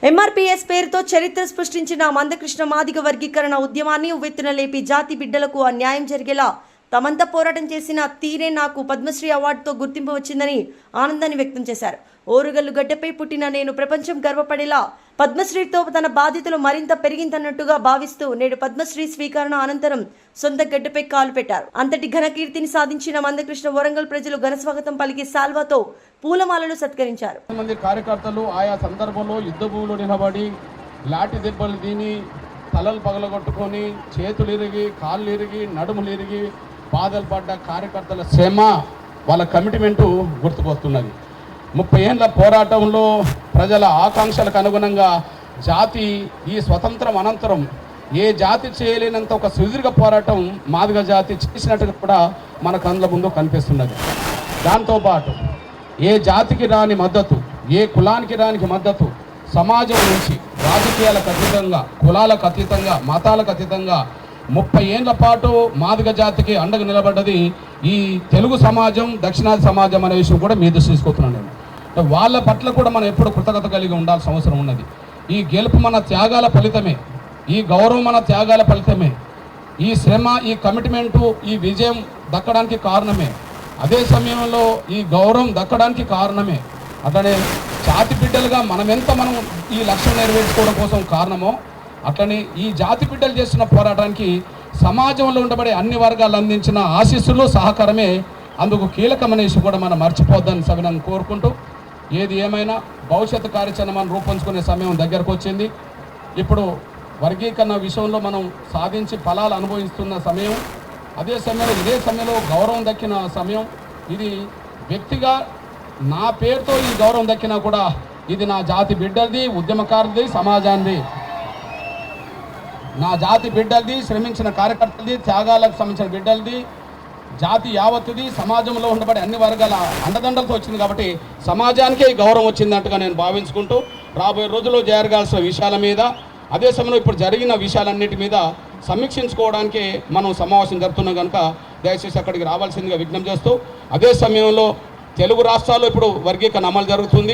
MRPS పేరుతో చరిత్ర సృష్టించిన మందకృష్ణ మాదిగ వర్గీకరణ ఉద్యమాన్ని ఉవ్వెత్తున లేపి జాతి బిడ్డలకు అన్యాయం జరిగేలా తమంతా పోరాటం చేసిన తీరే నాకు పద్మశ్రీ అవార్డుతో గుర్తింపు వచ్చిందని ఆనందాన్ని వ్యక్తం చేశారు. ఓరుగల్లు గడ్డపై పుట్టిన నేను ప్రపంచం గర్వపడేలా పద్మశ్రీతో తన బాధ్యతలు మరింత పెరిగిందన్నట్టుగా భావిస్తూ నేడు పద్మశ్రీ స్వీకరణ అనంతరం సొంత గడ్డపై కాలు పెట్టారు. అంతటి ఘనకీర్తిని సాధించిన మందకృష్ణ వరంగల్ ప్రజలు ఘనస్వాగతం పలికి సాల్వాతో పూలమాలలు సత్కరించారు. మంది కార్యకర్తలు ఆయా సందర్భంలో యుద్ధ భూమిలో నిలబడి లాఠీ దెబ్బలు తిని తలలు పగలగొట్టుకొని చేతులు ఇరిగి కాళ్ళు ఇరిగి నడుములు ఇరిగి బాధలు పడ్డ కార్యకర్తల శ్రమ వాళ్ళ కమిట్మెంటు గుర్తుకొస్తున్నది. 30 ఏళ్ల పోరాటంలో ప్రజల ఆకాంక్షలకు అనుగుణంగా జాతి ఈ స్వతంత్రం అనంతరం ఏ జాతి చేయలేనంత ఒక సుదీర్ఘ పోరాటం మాదిగ జాతి చేసినట్టుగా కూడా మన కళ్ళ ముందు కనిపిస్తున్నది. దాంతోపాటు ఏ జాతికి రాని మద్దతు, ఏ కులానికి రానికి మద్దతు సమాజం నుంచి రాజకీయాలకు అతీతంగా, కులాలకు అతీతంగా, మతాలకు అతీతంగా 30 ఏళ్ల పాటు మాదిగ జాతికి అండగా నిలబడ్డది ఈ తెలుగు సమాజం, దక్షిణాది సమాజం అనే విషయం కూడా మీ దృష్టి తీసుకొస్తున్నాను నేను. వాళ్ళ పట్ల కూడా మనం ఎప్పుడు కృతజ్ఞత కలిగి ఉండాల్సిన అవసరం ఉన్నది. ఈ గెలుపు మన త్యాగాల ఫలితమే, ఈ గౌరవం మన త్యాగాల ఫలితమే, ఈ శ్రమ, ఈ కమిట్మెంటు, ఈ విజయం దక్కడానికి కారణమే. అదే సమయంలో ఈ గౌరవం దక్కడానికి కారణమే. అట్లనే జాతి బిడ్డలుగా మనం ఈ లక్ష్యం నెరవేర్చుకోవడం కోసం కారణమో అట్లనే ఈ జాతి బిడ్డలు చేస్తున్న పోరాటానికి సమాజంలో ఉండబడే అన్ని వర్గాలు అందించిన ఆశీస్సులు, సహకారమే అందుకు కీలకమనేసి కూడా మనం మర్చిపోద్దని సవినన్ను కోరుకుంటూ, ఏది ఏమైనా భవిష్యత్తు కార్యాచరణ మనం రూపొందుకునే సమయం దగ్గరకు వచ్చింది. ఇప్పుడు వర్గీకరణ విషయంలో మనం సాధించి ఫలాలు అనుభవిస్తున్న సమయం, అదే సమయంలో ఇదే సమయంలో గౌరవం దక్కిన సమయం. ఇది వ్యక్తిగా నా పేరుతో ఈ గౌరవం దక్కినా కూడా ఇది నా జాతి బిడ్డలది, ఉద్యమకారులది, సమాజాన్ని, నా జాతి బిడ్డలది, శ్రమించిన కార్యకర్తలది, త్యాగాలకు సంబంధించిన బిడ్డలది, జాతి యావత్తుది, సమాజంలో ఉండబడే అన్ని వర్గాల అండదండలతో వచ్చింది. కాబట్టి సమాజానికే ఈ గౌరవం వచ్చిందంటగా నేను భావించుకుంటూ రాబోయే రోజుల్లో జరగాల్సిన విషయాల మీద, అదే సమయంలో ఇప్పుడు జరిగిన విషయాలన్నిటి మీద సమీక్షించుకోవడానికి మనం సమావేశం జరుపుతున్నాం కనుక దయచేసి అక్కడికి రావాల్సిందిగా విజ్ఞప్తి చేస్తూ, అదే సమయంలో తెలుగు రాష్ట్రాల్లో ఇప్పుడు వర్గీకరణ అమలు జరుగుతుంది.